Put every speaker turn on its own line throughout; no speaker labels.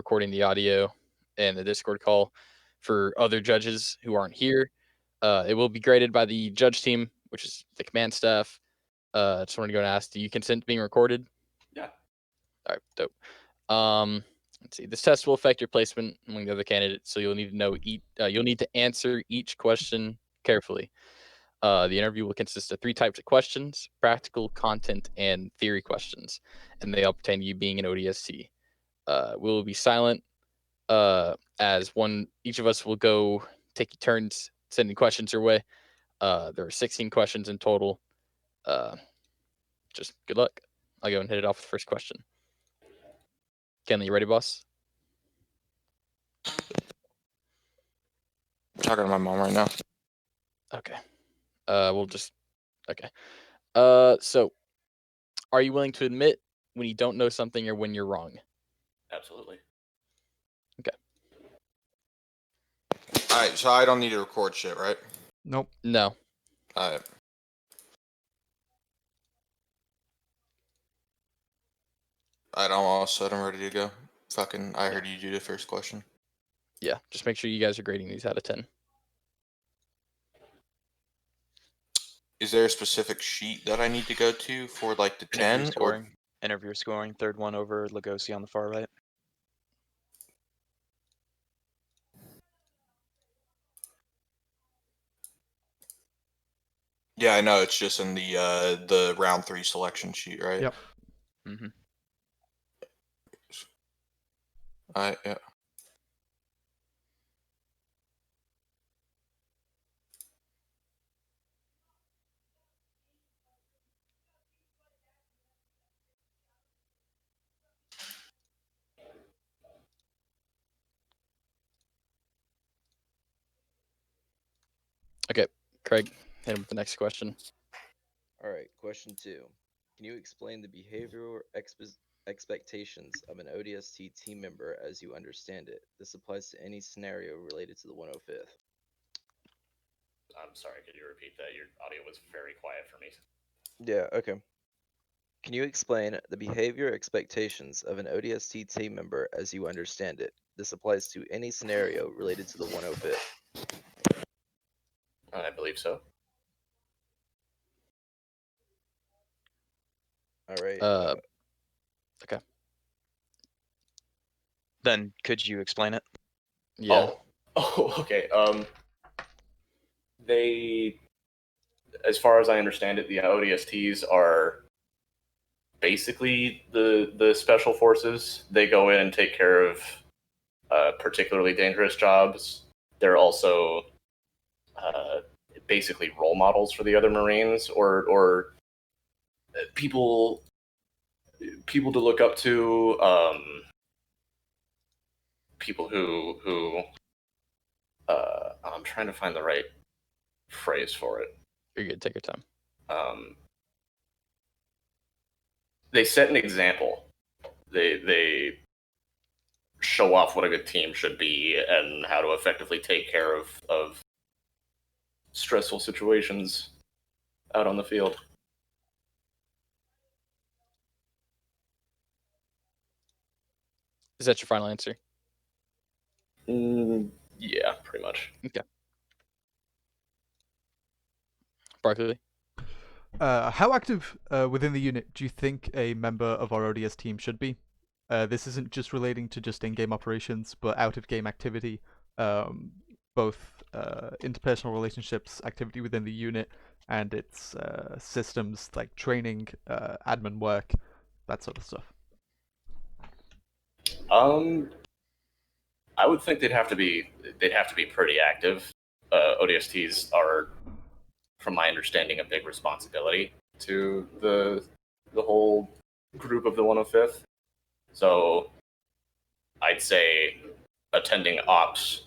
recording the audio and the Discord call for other judges who aren't here. It will be graded by the judge team, which is the command staff. Just wanted to go and ask, do you consent to being recorded?
Yeah.
All right, dope. Let's see. This test will affect your placement among the other candidates, so you'll need to know you'll need to answer each question carefully. The interview will consist of 3 types of questions: practical, content, and theory questions, and they all pertain to you being an ODST. We will be silent as each of us will go take turns sending questions your way. There are 16 questions in total. Just good luck. I'll go and hit it off with the first question. Kenley, you ready, boss?
I'm talking to my mom right now.
Okay. Okay. So, are you willing to admit when you don't know something or when you're wrong?
Absolutely.
Okay.
All right, so I don't need to record shit, right?
Nope.
No.
All right. I'm all set. I'm ready to go. I heard you do the first question.
Yeah, just make sure you guys are grading these out of 10.
Is there a specific sheet that I need to go to for like the 10 or
interview scoring? Third one over Legosi on the far right.
Yeah, I know it's just in the round 3 selection sheet, right?
Yep.
Mm-hmm.
Yeah.
Okay, Craig, hit him with the next question.
All right, question 2. Can you explain the behavioral expectations of an ODST team member as you understand it? This applies to any scenario related to the 105th.
I'm sorry, could you repeat that? Your audio was very quiet for me.
Yeah, okay. Can you explain the behavior expectations of an ODST team member as you understand it? This applies to any scenario related to the 105th.
I believe so.
All right.
Okay.
Then could you explain it?
Yeah.
Oh, okay. They, as far as I understand it, the ODSTs are basically the special forces. They go in and take care of particularly dangerous jobs. They're also basically role models for the other Marines or people to look up to. People who I'm trying to find the right phrase for it.
You're good. Take your time.
They set an example. They show off what a good team should be and how to effectively take care of stressful situations out on the field.
Is that your final answer?
Yeah, pretty much.
Okay. Barkley?
How active within the unit do you think a member of our ODS team should be? This isn't just relating to just in-game operations, but out-of-game activity, both interpersonal relationships, activity within the unit, and its systems like training, admin work, that sort of stuff.
I would think they'd have to be pretty active. ODSTs are, from my understanding, a big responsibility to the whole group of the 105th. So I'd say attending ops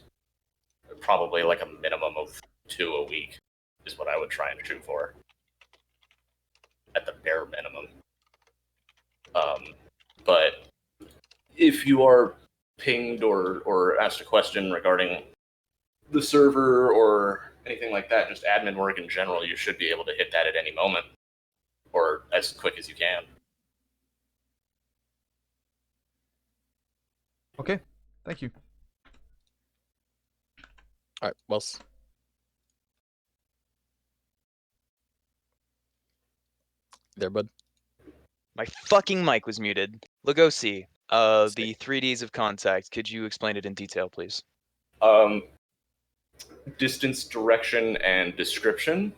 probably like a minimum of 2 a week is what I would try and shoot for at the bare minimum. But if you are pinged or asked a question regarding the server or anything like that, just admin work in general, you should be able to hit that at any moment or as quick as you can.
Okay, thank you.
All right, Wells. There, bud.
My fucking mic was muted. Legosi,
Sick.
the 3Ds of contact. Could you explain it in detail, please?
Distance, direction, and description.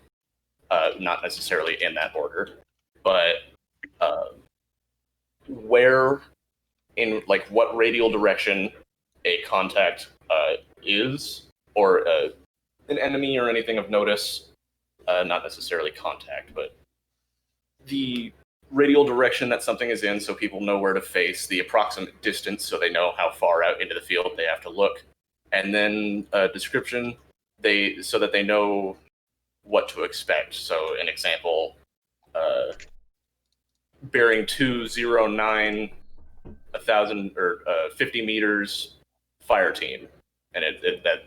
Not necessarily in that order, but where in like what radial direction a contact is, or an enemy or anything of notice. Not necessarily contact, but the radial direction that something is in, so people know where to face, the approximate distance, so they know how far out into the field they have to look, and then description, so that they know what to expect. So, an example: bearing 209, 1,000 or 50 meters, fire team, and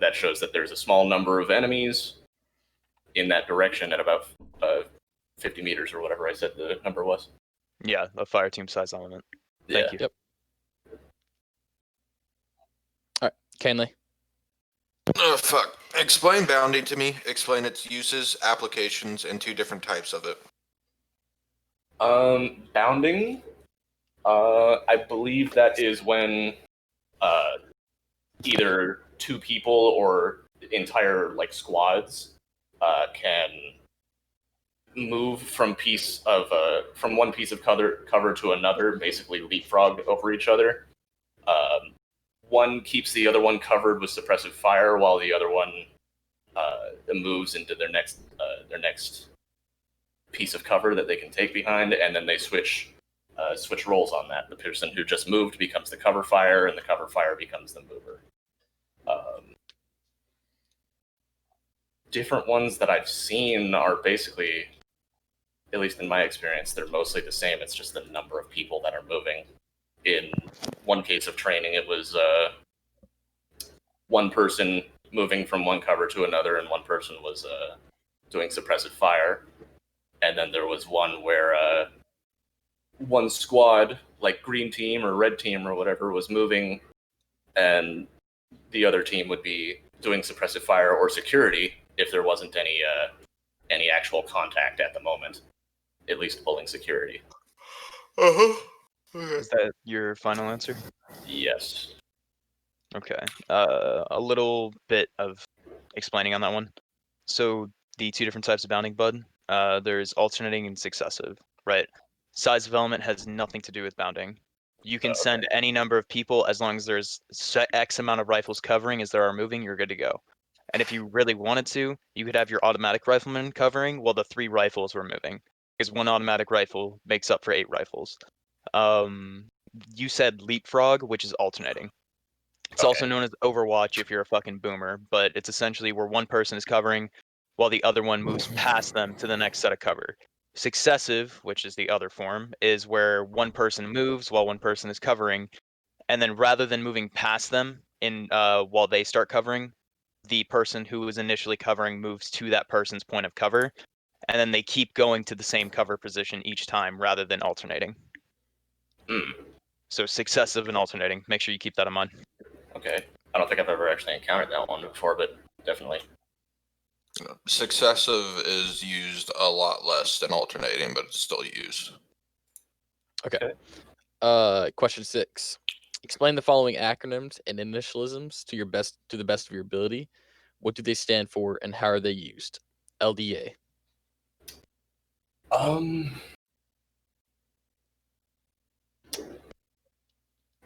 that shows that there's a small number of enemies in that direction at about 50 meters or whatever I said the number was.
Yeah, a fire team size element. Thank you.
Yep. All right, Canley.
Oh, fuck. Explain bounding to me. Explain its uses, applications, and 2 different types of it.
Bounding, I believe that is when either 2 people or entire like squads can move from one piece of cover to another, basically leapfrog over each other. One keeps the other one covered with suppressive fire, while the other one moves into their next piece of cover that they can take behind, and then they switch roles on that. The person who just moved becomes the cover fire, and the cover fire becomes the mover. Different ones that I've seen are basically, at least in my experience, they're mostly the same. It's just the number of people that are moving. In one case of training, it was one person moving from one cover to another, and one person was doing suppressive fire. And then there was one where one squad, like green team or red team or whatever, was moving, and the other team would be doing suppressive fire or security if there wasn't any actual contact at the moment, at least pulling security.
Is that your final answer?
Yes.
Okay. A little bit of explaining on that one. So the 2 different types of bounding, bud. There's alternating and successive, right? Size of element has nothing to do with bounding. You can send any number of people as long as there's X amount of rifles covering as there are moving, you're good to go. And if you really wanted to, you could have your automatic rifleman covering while the 3 rifles were moving, because 1 automatic rifle makes up for 8 rifles. You said leapfrog, which is alternating. It's also known as Overwatch if you're a fucking boomer, but it's essentially where one person is covering while the other one moves past them to the next set of cover. Successive, which is the other form, is where one person moves while one person is covering, and then rather than moving past them while they start covering, the person who was initially covering moves to that person's point of cover, and then they keep going to the same cover position each time rather than alternating. So successive and alternating. Make sure you keep that in mind.
Okay. I don't think I've ever actually encountered that one before, but definitely.
Successive is used a lot less than alternating, but it's still used.
Okay. Question 6. Explain the following acronyms and initialisms to the best of your ability. What do they stand for, and how are they used? LDA.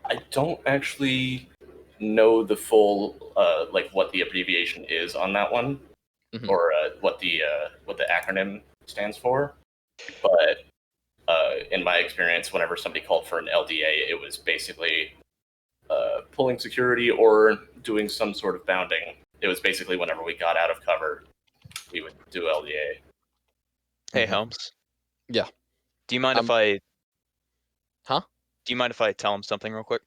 I don't actually know the full like what the abbreviation is on that one, or what the acronym stands for. But in my experience, whenever somebody called for an LDA, it was basically pulling security or doing some sort of bounding. It was basically whenever we got out of cover, we would do LDA.
Hey, Helms.
Yeah.
Do you mind if I?
Huh?
Do you mind if I tell him something real quick?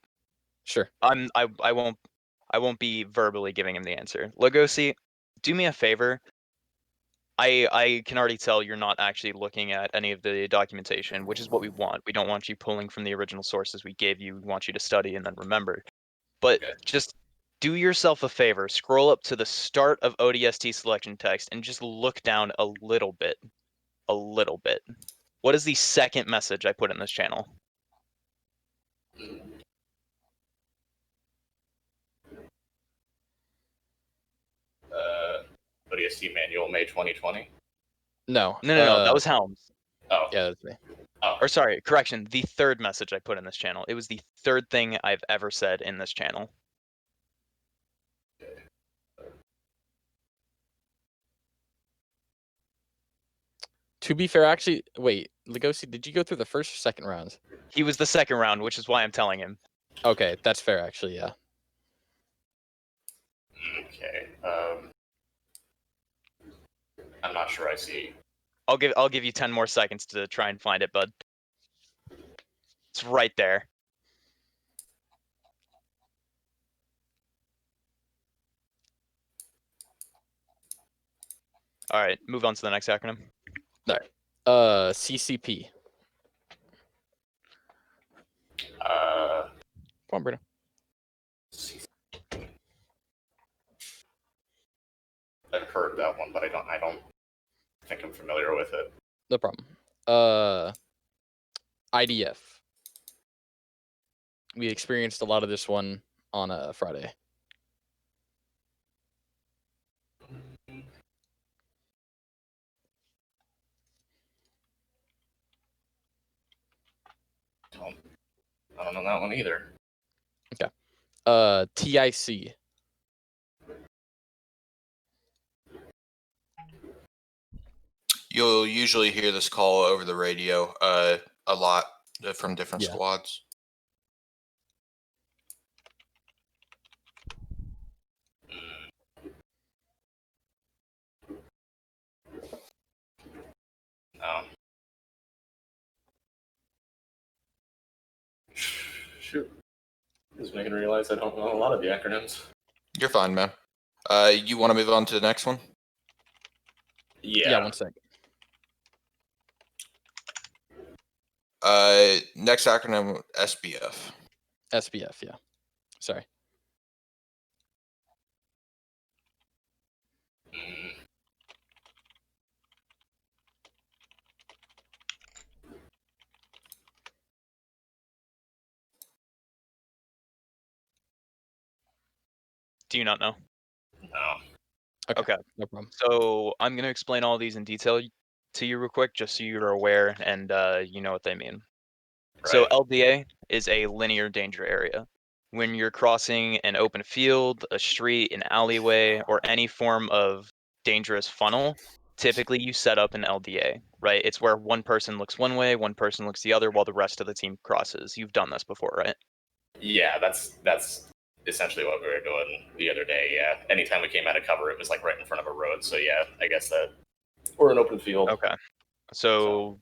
Sure.
I won't be verbally giving him the answer. Legosi, do me a favor. I can already tell you're not actually looking at any of the documentation, which is what we want. We don't want you pulling from the original sources we gave you. We want you to study and then remember. But
Okay.
just do yourself a favor, scroll up to the start of ODST selection text and just look down a little bit. A little bit. What is the second message I put in this channel?
ODST manual, May 2020.
No.
No, that was Helms.
Oh,
Yeah, that's me.
oh,
Or sorry, correction, the third message I put in this channel. It was the third thing I've ever said in this channel.
To be fair, actually, wait, Legosi, did you go through the first or second rounds?
He was the second round, which is why I'm telling him.
Okay, that's fair, actually, yeah.
okay. I'm not sure I see.
I'll give you 10 more seconds to try and find it, bud. It's right there. All right, move on to the next acronym.
CCP.
Uh,
Come on, Bruno.
I've heard that one, but I don't think I'm familiar with it.
No problem. IDF. We experienced a lot of this one on a Friday.
I don't know that one either.
TIC.
You'll usually hear this call over the radio a lot from different
Yeah.
squads.
No. Shoot. Just making me realize I don't know a lot of the acronyms.
You're fine, man. You want to move on to the next one?
Yeah.
1 sec.
Next acronym, SBF.
SBF, yeah. Sorry.
Do you not know?
No.
Okay.
No problem.
So I'm going to explain all these in detail to you real quick, just so you're aware and you know what they mean. So
Right.
LDA is a linear danger area. When you're crossing an open field, a street, an alleyway, or any form of dangerous funnel, typically you set up an LDA, right? It's where one person looks one way, one person looks the other, while the rest of the team crosses. You've done this before, right?
Yeah, that's essentially what we were doing the other day. Yeah. Anytime we came out of cover, it was like right in front of a road. So yeah, I guess that or an open field.
Okay. So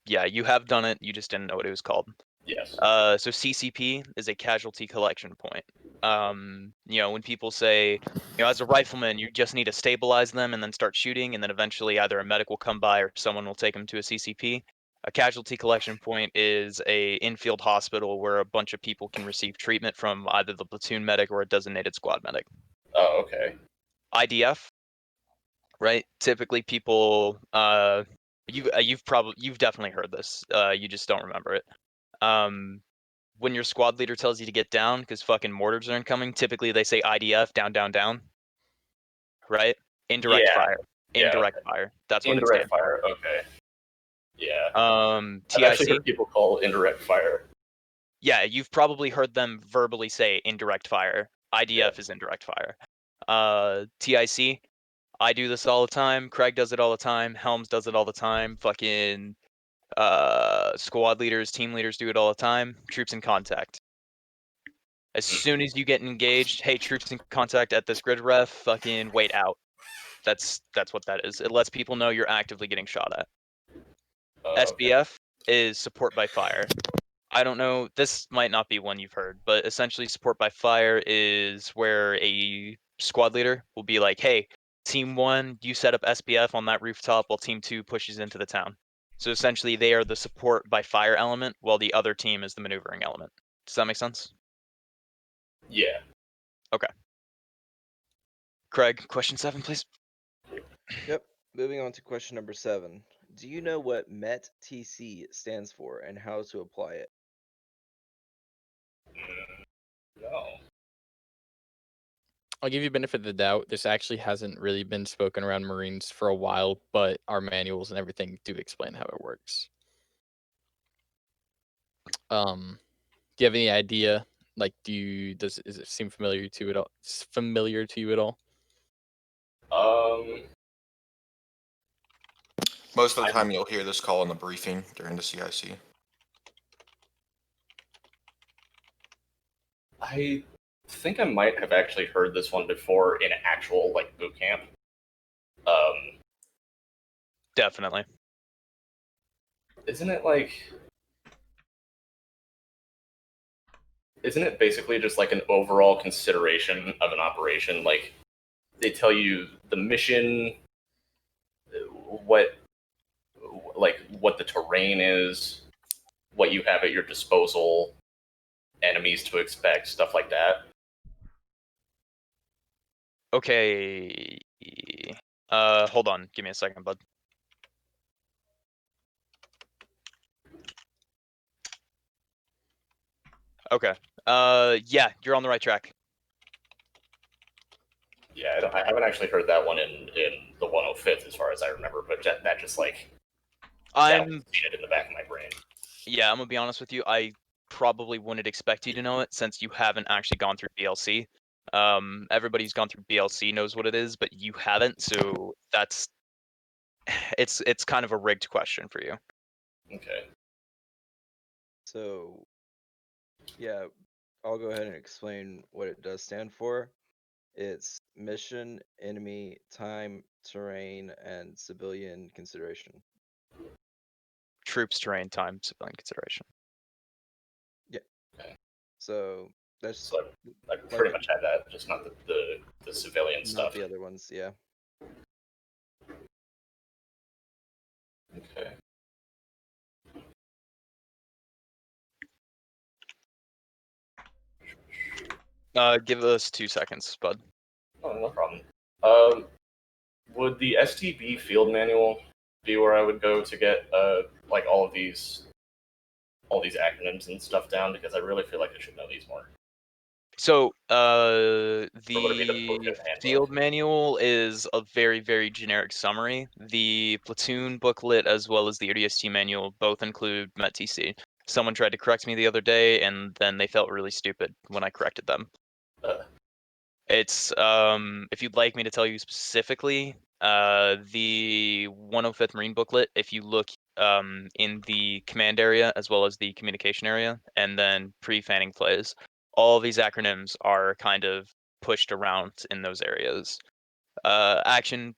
yeah, you have done it. You just didn't know what it was called.
Yes.
So CCP is a casualty collection point. When people say, as a rifleman, you just need to stabilize them and then start shooting, and then eventually either a medic will come by or someone will take them to a CCP. A casualty collection point is a infield hospital where a bunch of people can receive treatment from either the platoon medic or a designated squad medic.
Oh, okay.
IDF, right? Typically people, you've definitely heard this. You just don't remember it. When your squad leader tells you to get down because fucking mortars are incoming, typically they say IDF, down, down, down. Right? Indirect
Yeah.
fire.
Yeah,
Indirect fire. That's what it
indirect
stands
fire. Okay. Yeah.
for.
I've actually
TIC.
heard people call indirect fire.
Yeah, you've probably heard them verbally say indirect fire. IDF is indirect fire. TIC. I do this all the time. Craig does it all the time. Helms does it all the time. Fucking squad leaders, team leaders do it all the time. Troops in contact. As soon as you get engaged, hey, troops in contact at this grid ref, fucking wait out. That's what that is. It lets people know you're actively getting shot at.
Okay.
SBF is support by fire. I don't know, this might not be one you've heard, but essentially support by fire is where a squad leader will be like, hey, team 1, you set up SBF on that rooftop while team 2 pushes into the town. So essentially they are the support by fire element while the other team is the maneuvering element. Does that make sense?
Yeah.
Craig, question 7, please.
Yep. Moving on to question number 7. Do you know what MET-TC stands for and how to apply it?
No.
I'll give you benefit of the doubt. This actually hasn't really been spoken around Marines for a while, but our manuals and everything do explain how it works. Do you have any idea? Like, does it seem familiar to it all? Familiar to you at all?
Most of the time, you'll hear this call in the briefing during the CIC.
I think I might have actually heard this one before in actual like boot camp.
Definitely.
Isn't it like? Isn't it basically just like an overall consideration of an operation? Like they tell you the mission, what the terrain is, what you have at your disposal, enemies to expect, stuff like that.
Okay. Hold on. Give me a second, bud. Okay. Yeah, you're on the right track.
Yeah, I haven't actually heard that one in the 105th as far as I remember, but that just like
I'm
seen it in the back of my brain.
Yeah, I'm gonna be honest with you. I probably wouldn't expect you to know it since you haven't actually gone through BLC. Everybody who's gone through BLC knows what it is, but you haven't, so that's it's kind of a rigged question for you.
Okay.
So, yeah, I'll go ahead and explain what it does stand for. It's mission, enemy, time, terrain, and civilian consideration.
Troops, terrain, time, civilian consideration.
So that's
So I pretty much had that, just not the civilian
not
stuff.
the other ones. Yeah.
Okay.
Give us 2 seconds, bud.
Oh, no problem. Would the STB field manual be where I would go to get like all these acronyms and stuff down? Because I really feel like I should know these more.
So,
Or would it be the
the
booklet handbook?
field manual is a very, very generic summary. The platoon booklet as well as the ODST manual both include MET-TC. Someone tried to correct me the other day, and then they felt really stupid when I corrected them. It's if you'd like me to tell you specifically, the 105th Marine booklet, if you look in the command area as well as the communication area, and then pre-fanning plays, all these acronyms are kind of pushed around in those areas. Action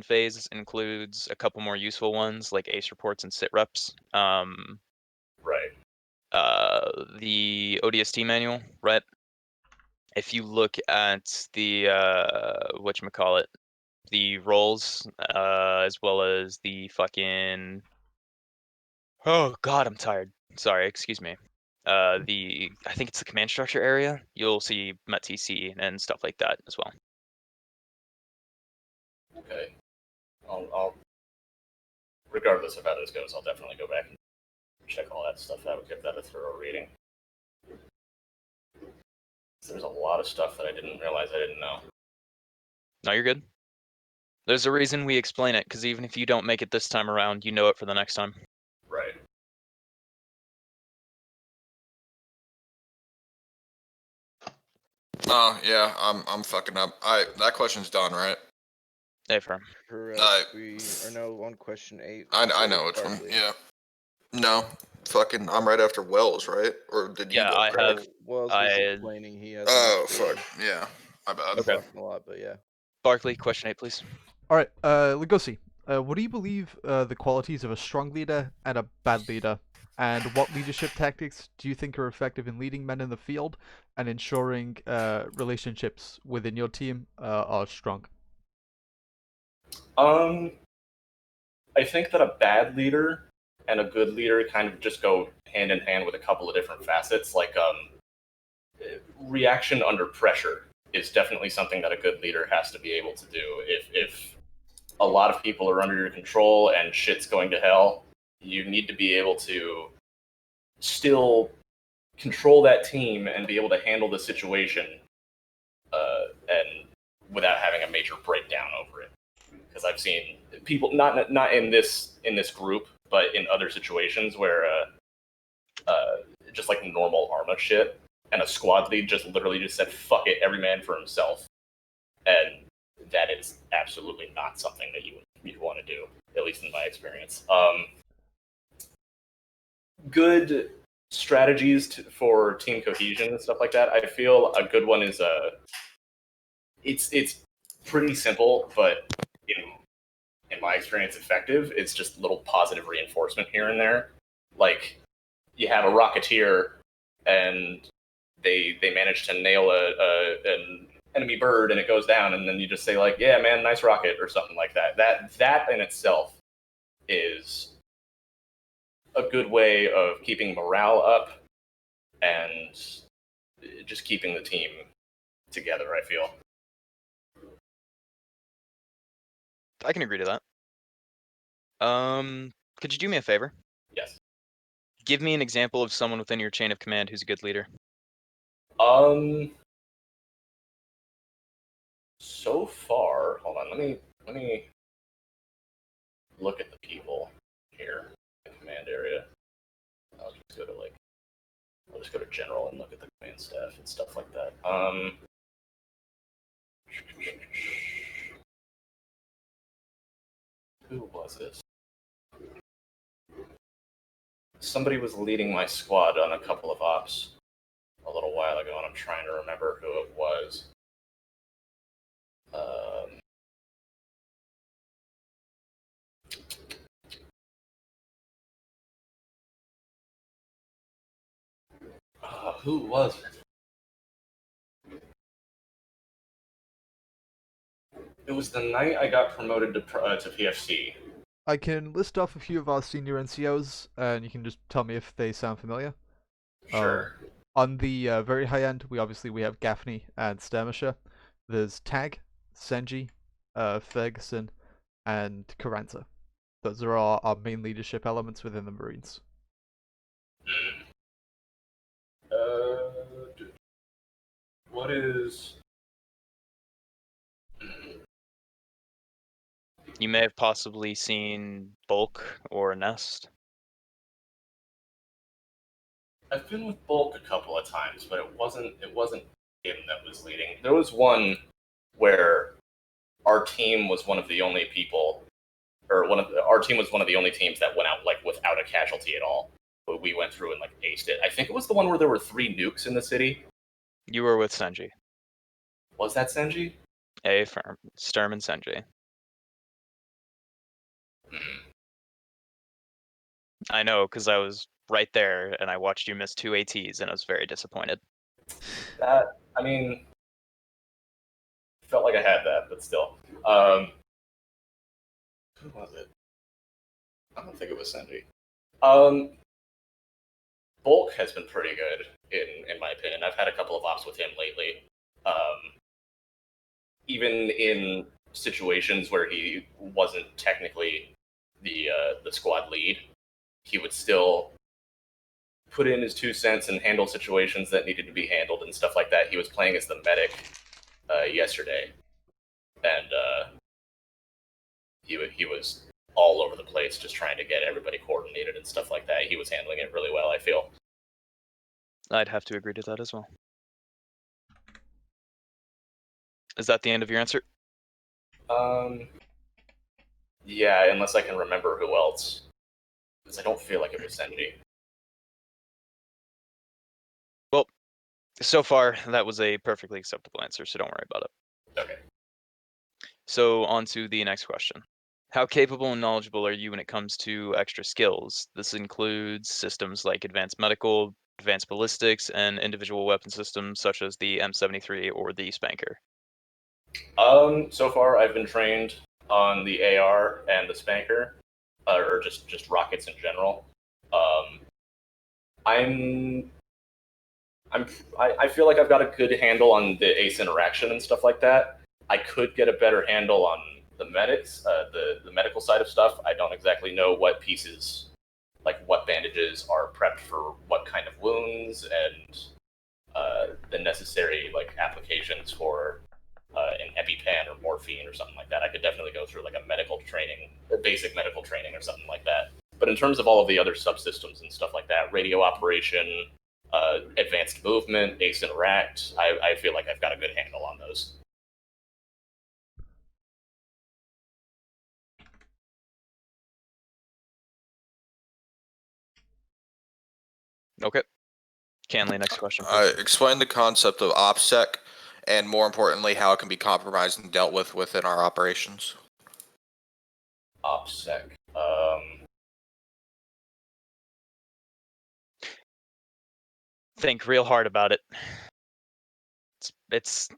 phase includes a couple more useful ones like ACE reports and sit reps.
Right.
The ODST manual, right? If you look at the whatchamacallit, the roles, as well as the fucking oh god, I'm tired. Sorry, excuse me. I think it's the command structure area. You'll see MET-TC and stuff like that as well.
Okay. I'll regardless of how this goes, I'll definitely go back and check all that stuff out, give that a thorough reading. There's a lot of stuff that I didn't realize I didn't know.
No, you're good. There's a reason we explain it, because even if you don't make it this time around, you know it for the next time.
Right.
Oh yeah, I'm fucking up. That question's done, right?
Hey, firm.
Correct. We are now on question 8.
I know which one.
Barkley.
Yeah. No, fucking, I'm right after Wells, right? Or did you
Yeah,
go?
I
Craig?
have.
Wells was
I-
explaining he has.
Oh fuck. Yeah. My bad.
Okay.
Talking a lot, but yeah.
Barkley, question 8, please.
All right, Legosi, what do you believe the qualities of a strong leader and a bad leader, and what leadership tactics do you think are effective in leading men in the field and ensuring relationships within your team are strong?
I think that a bad leader and a good leader kind of just go hand in hand with a couple of different facets. Like, reaction under pressure is definitely something that a good leader has to be able to do. If a lot of people are under your control and shit's going to hell, you need to be able to still control that team and be able to handle the situation and without having a major breakdown over it. Because I've seen people not in this group, but in other situations where just like normal Arma shit, and a squad lead just literally just said "fuck it, every man for himself," and that is absolutely not something that you want to do, at least in my experience. Good strategies for team cohesion and stuff like that. I feel a good one is it's pretty simple, but in my experience, effective. It's just little positive reinforcement here and there. Like you have a Rocketeer, and they manage to nail an enemy bird, and it goes down, and then you just say like, "Yeah, man, nice rocket," or something like that. That in itself is a good way of keeping morale up and just keeping the team together, I feel.
I can agree to that. Could you do me a favor?
Yes.
Give me an example of someone within your chain of command who's a good leader.
So far, hold on, let me look at the people here in the command area. I'll just go to general and look at the command staff and stuff like that. Who was this? Somebody was leading my squad on a couple of ops a little while ago, and I'm trying to remember who it was. Who was it? It was the night I got promoted to PFC.
I can list off a few of our senior NCOs, and you can just tell me if they sound familiar.
Sure.
On the very high end, we have Gaffney and Sturmisher. There's Tag, Senji, Ferguson, and Carranza. Those are our main leadership elements within the Marines.
What is...
You may have possibly seen Bulk or Nest.
I've been with Bulk a couple of times, but it wasn't him that was leading. There was one where our team was one of the only people, or our team was one of the only teams that went out like without a casualty at all. But we went through and like aced it. I think it was the one where there were 3 nukes in the city.
You were with Senji.
Was that Senji?
Firm. Sturm and Senji. I know, because I was right there, and I watched you miss 2 ATs, and I was very disappointed.
That, I mean, felt like I had that, but still. Who was it? I don't think it was Senji. Bulk has been pretty good, in my opinion. I've had a couple of ops with him lately. Even in situations where he wasn't technically the squad lead, he would still put in his 2 cents and handle situations that needed to be handled and stuff like that. He was playing as the medic yesterday, and he was all over the place just trying to get everybody coordinated and stuff like that. He was handling it really well, I feel.
I'd have to agree to that as well. Is that the end of your answer?
Yeah, unless I can remember who else. Because I don't feel like it was Senji.
Well, so far, that was a perfectly acceptable answer, so don't worry about it.
Okay.
So, on to the next question. How capable and knowledgeable are you when it comes to extra skills? This includes systems like advanced medical, advanced ballistics, and individual weapon systems such as the M73 or the Spanker.
So far I've been trained on the AR and the Spanker, or just rockets in general. I'm I feel like I've got a good handle on the ACE interaction and stuff like that. I could get a better handle on the medics, the medical side of stuff. I don't exactly know what pieces, like what bandages are prepped for what kind of wounds, and the necessary like applications for an EpiPen or morphine or something like that. I could definitely go through like a medical training, a basic medical training or something like that. But in terms of all of the other subsystems and stuff like that, radio operation, advanced movement, ACE interact, I feel like I've got a good handle on those.
Okay. Canley, next question.
Explain the concept of OPSEC, and more importantly, how it can be compromised and dealt with within our operations.
OPSEC.
Think real hard about it. It's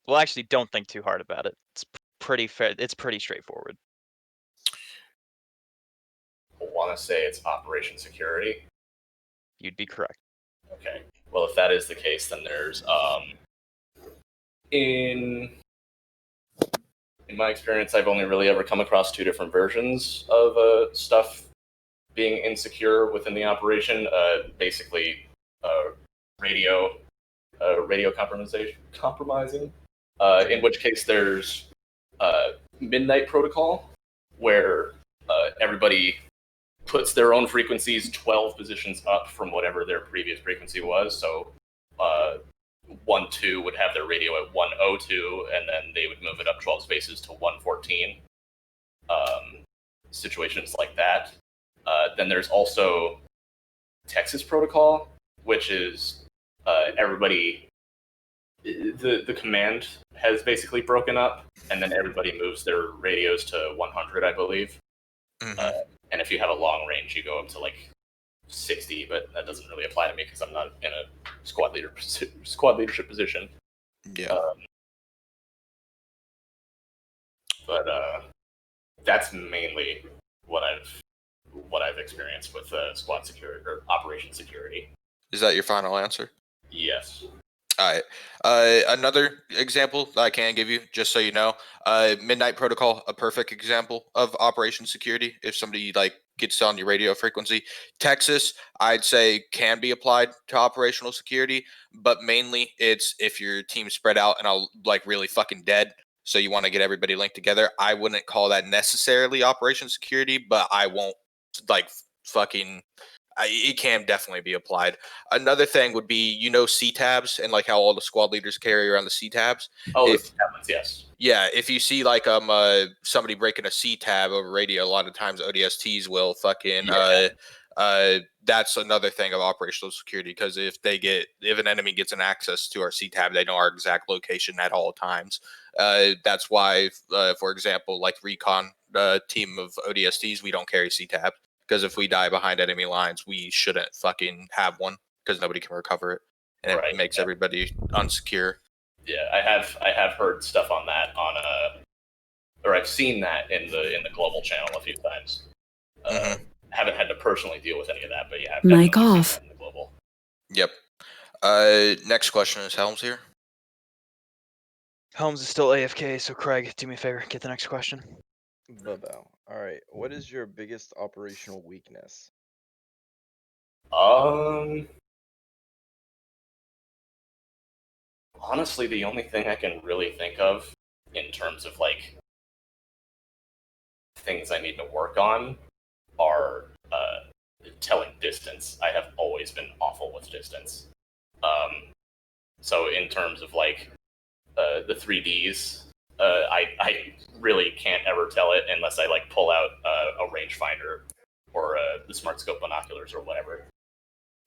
well, actually, don't think too hard about it. It's pretty fair. It's pretty straightforward.
I want to say it's operation security.
You'd be correct.
Okay. Well, if that is the case, then there's in my experience, I've only really ever come across two different versions of stuff being insecure within the operation. Basically, radio compromising. In which case, there's midnight protocol, where everybody puts their own frequencies 12 positions up from whatever their previous frequency was. So 1-2 would have their radio at 102, and then they would move it up 12 spaces to 114. Situations like that. Then there's also Texas protocol, which is everybody, the command has basically broken up, and then everybody moves their radios to 100, I believe.
Mm-hmm.
And if you have a long range, you go up to like 60, but that doesn't really apply to me because I'm not in a squad leadership position.
Yeah.
But that's mainly what I've experienced with squad security or operation security.
Is that your final answer?
Yes.
All right. Another example that I can give you, just so you know, Midnight Protocol, a perfect example of operation security. If somebody like gets on your radio frequency, Texas, I'd say can be applied to operational security, but mainly it's if your team's spread out and all like really fucking dead. So you want to get everybody linked together. I wouldn't call that necessarily operation security, but I won't like fucking. It can definitely be applied. Another thing would be, C-tabs and like how all the squad leaders carry around the C-tabs.
Oh,
If-
yes.
Yeah, if you see like somebody breaking a C-tab over radio, a lot of times ODSTs will fucking that's another thing of operational security, because if an enemy gets an access to our C-tab, they know our exact location at all times. That's why, for example, like recon team of ODSTs, we don't carry C-tab. Because if we die behind enemy lines, we shouldn't fucking have one, because nobody can recover it, and it makes everybody unsecure.
Yeah, I have heard stuff on that or I've seen that in the global channel a few times. Haven't had to personally deal with any of that, but yeah, I've
Mic
definitely seen
off.
that in the global.
Yep. Next question is Helms here.
Helms is still AFK, so Craig, do me a favor, get the next question.
Bobo. Alright, what is your biggest operational weakness?
Honestly, the only thing I can really think of in terms of like things I need to work on are telling distance. I have always been awful with distance. So in terms of like the 3Ds, I really can't ever tell it unless I like pull out a rangefinder or the smart scope binoculars or whatever.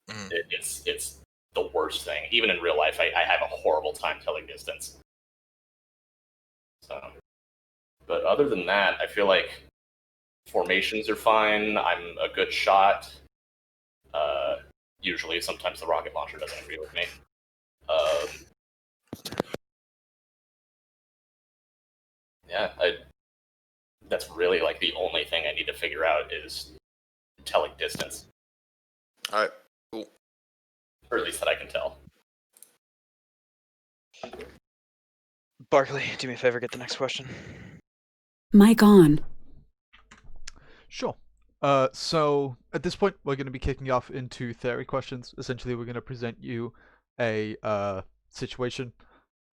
It's the worst thing. Even in real life, I have a horrible time telling distance. So, but other than that, I feel like formations are fine. I'm a good shot. Usually, sometimes the rocket launcher doesn't agree with me. Yeah, that's really like the only thing I need to figure out is telling distance.
All right, cool.
or at least that I can tell.
Barkley, do me a favor, get the next question.
Mic on.
Sure. So at this point, we're going to be kicking off into theory questions. Essentially, we're going to present you a situation,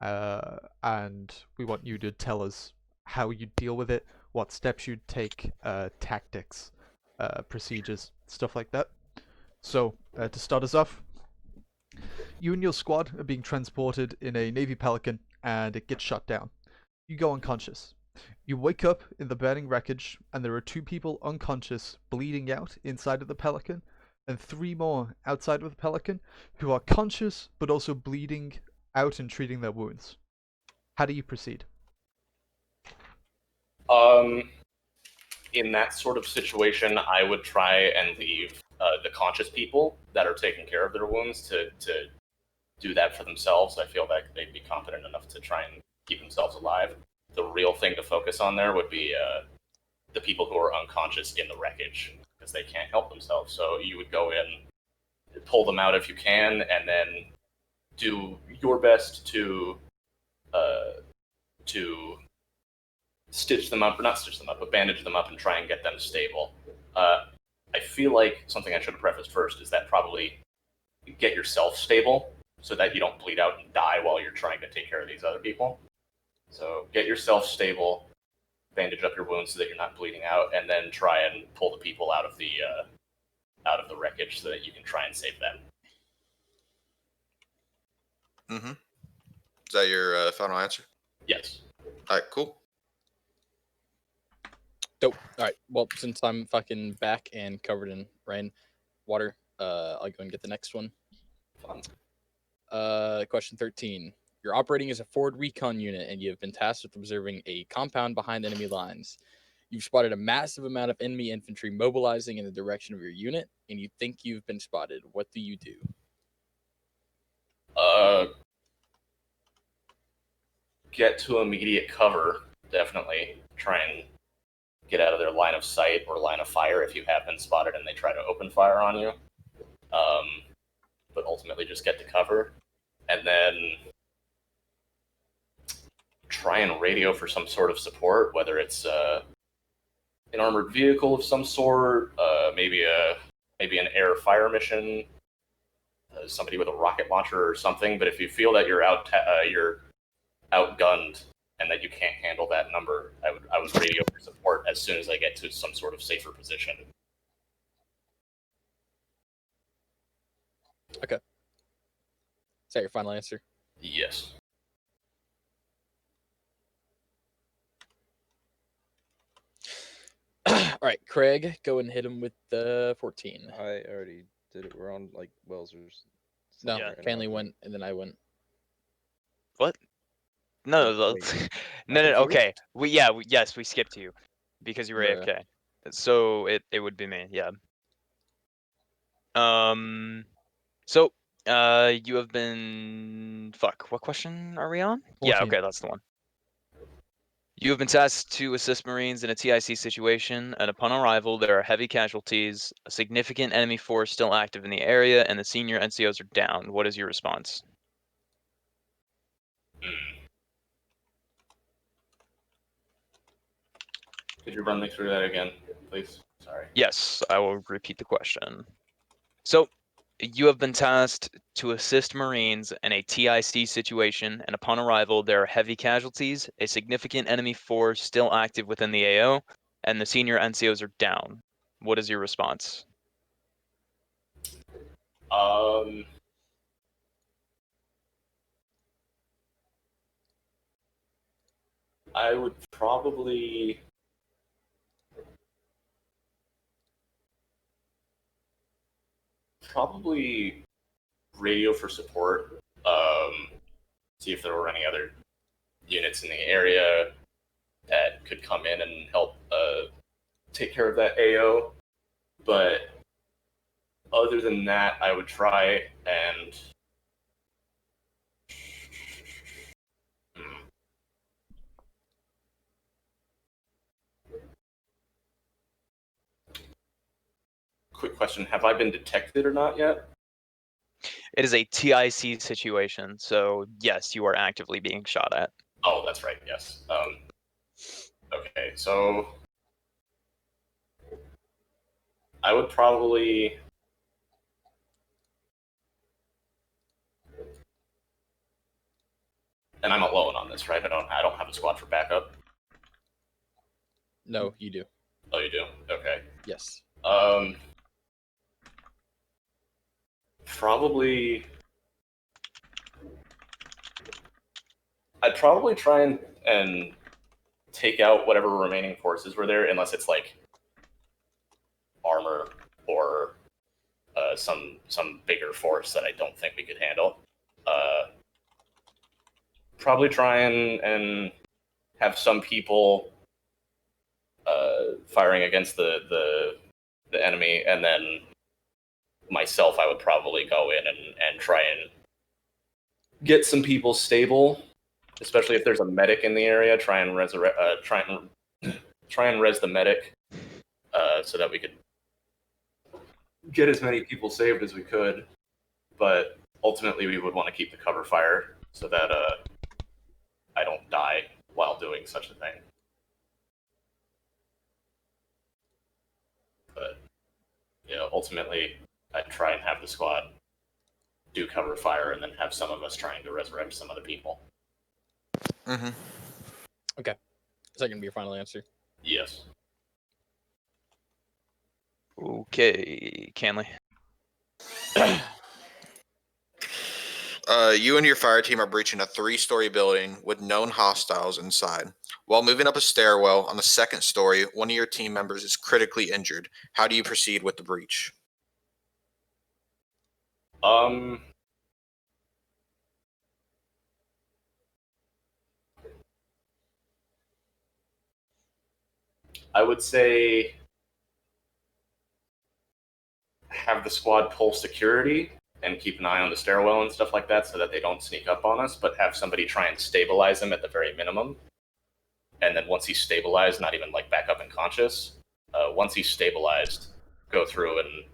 and we want you to tell us how you deal with it, what steps you'd take, tactics, procedures, stuff like that. So to start us off, you and your squad are being transported in a Navy Pelican, and it gets shot down. You go unconscious. You wake up in the burning wreckage, and there are 2 people unconscious, bleeding out inside of the Pelican, and 3 more outside of the Pelican who are conscious but also bleeding out and treating their wounds. How do you proceed?
In that sort of situation, I would try and leave the conscious people that are taking care of their wounds to do that for themselves. I feel like they'd be competent enough to try and keep themselves alive. The real thing to focus on there would be the people who are unconscious in the wreckage, because they can't help themselves. So you would go in, pull them out if you can, and then do your best to stitch them up, or not stitch them up, but bandage them up and try and get them stable. I feel like something I should have prefaced first is that probably get yourself stable so that you don't bleed out and die while you're trying to take care of these other people. So get yourself stable, bandage up your wounds so that you're not bleeding out, and then try and pull the people out of the wreckage so that you can try and save them.
Mm-hmm. Is that your final answer?
Yes.
All right, cool.
Dope. All right. Well, since I'm fucking back and covered in rain, water, I'll go and get the next one.
Fun.
Question 13. You're operating as a forward recon unit, and you have been tasked with observing a compound behind enemy lines. You've spotted a massive amount of enemy infantry mobilizing in the direction of your unit, and you think you've been spotted. What do you do?
Get to immediate cover, definitely. Try and get out of their line of sight or line of fire if you have been spotted and they try to open fire on you. But ultimately just get to cover. And then try and radio for some sort of support, whether it's an armored vehicle of some sort, maybe an air fire mission, somebody with a rocket launcher or something. But if you feel that you're outgunned and that you can't handle that number, I would radio for support as soon as I get to some sort of safer position.
Okay. Is that your final answer?
Yes.
All right, Craig, go and hit him with the 14.
I already did it. We're on like Wells or
No,
Yeah.
Canley went, and then I went.
What? No,
Wait.
no,
think you were-
okay. Yes, we skipped you because you were
Yeah.
AFK. So it would be me, yeah. So you have been what question are we on? Yeah,
14.
okay, that's the one. You have been tasked to assist Marines in a TIC situation, and upon arrival, there are heavy casualties, a significant enemy force still active in the area, and the senior NCOs are down. What is your response?
Could you run me through that again, please? Sorry.
Yes, I will repeat the question. So, you have been tasked to assist Marines in a TIC situation, and upon arrival, there are heavy casualties, a significant enemy force still active within the AO, and the senior NCOs are down. What is your response?
I would probably radio for support. See if there were any other units in the area that could come in and help take care of that AO. But other than that, I would try and quick question: have I been detected or not yet?
It is a TIC situation, so yes, you are actively being shot at.
Oh, that's right. Yes. Okay, so I would probably. And I'm alone on this, right? I don't have a squad for backup.
No, you do.
Oh, you do? Okay.
Yes.
Probably. I'd probably try and take out whatever remaining forces were there, unless it's like armor or some bigger force that I don't think we could handle. Probably try and have some people firing against the enemy, and then myself, I would probably go in and try and get some people stable, especially if there's a medic in the area. Try and res the medic, so that we could get as many people saved as we could. But ultimately, we would want to keep the cover fire so that I don't die while doing such a thing. But ultimately, I'd try and have the squad do cover fire, and then have some of us trying to resurrect some of the people.
Mm-hmm.
Okay. Is that gonna be your final answer?
Yes.
Okay, Canley.
You and your fire team are breaching a 3-story building with known hostiles inside. While moving up a stairwell on the 2nd story, one of your team members is critically injured. How do you proceed with the breach?
I would say have the squad pull security and keep an eye on the stairwell and stuff like that so that they don't sneak up on us, but have somebody try and stabilize him at the very minimum. And then once he's stabilized, not even like back up and conscious, once he's stabilized, go through and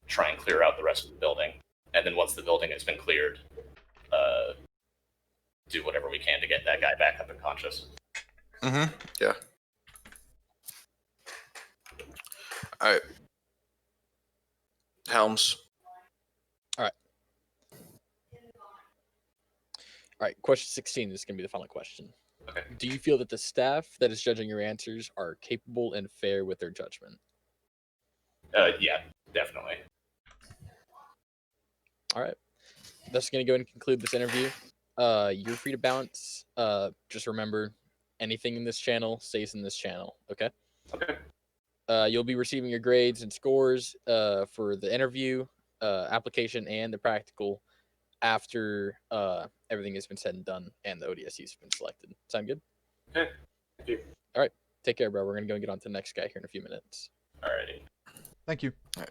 try and clear out the rest of the building. And then once the building has been cleared, do whatever we can to get that guy back up and conscious.
Mm-hmm. Yeah. All right. Helms.
All right. Question 16 is gonna be the final question.
Okay.
Do you feel that the staff that is judging your answers are capable and fair with their judgment?
Yeah, definitely.
All right. That's going to go and conclude this interview. You're free to bounce. Just remember, anything in this channel stays in this channel. Okay.
Okay.
You'll be receiving your grades and scores for the interview, application, and the practical after everything has been said and done and the ODSTs have been selected. Sound good?
Okay. Thank you.
All right. Take care, bro. We're going to go and get on to the next guy here in a few minutes.
Alrighty.
Thank you.
All right.